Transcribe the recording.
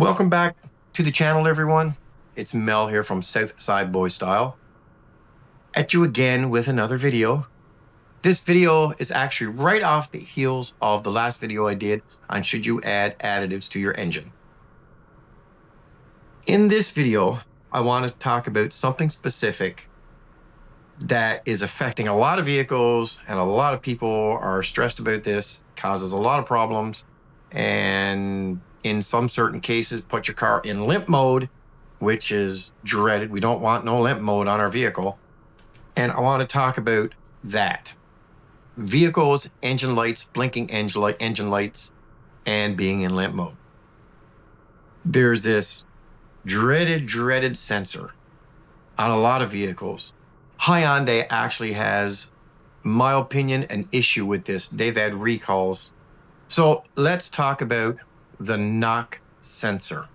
Welcome back to the channel, everyone. It's Mel here from Southsideboystyle. At you again with another video. This video is actually right off the heels of the last video I did on should you add additives to your engine. In this video, I want to talk about something specific that is affecting a lot of vehicles, and a lot of people are stressed about this, causes a lot of problems, and in some certain cases, put your car in limp mode, which is dreaded. We don't want no limp mode on our vehicle. And I want to talk about that. Vehicles, engine lights, blinking engine lights, and being in limp mode. There's this dreaded sensor on a lot of vehicles. Hyundai actually has, in my opinion, an issue with this. They've had recalls. So let's talk about the knock sensor.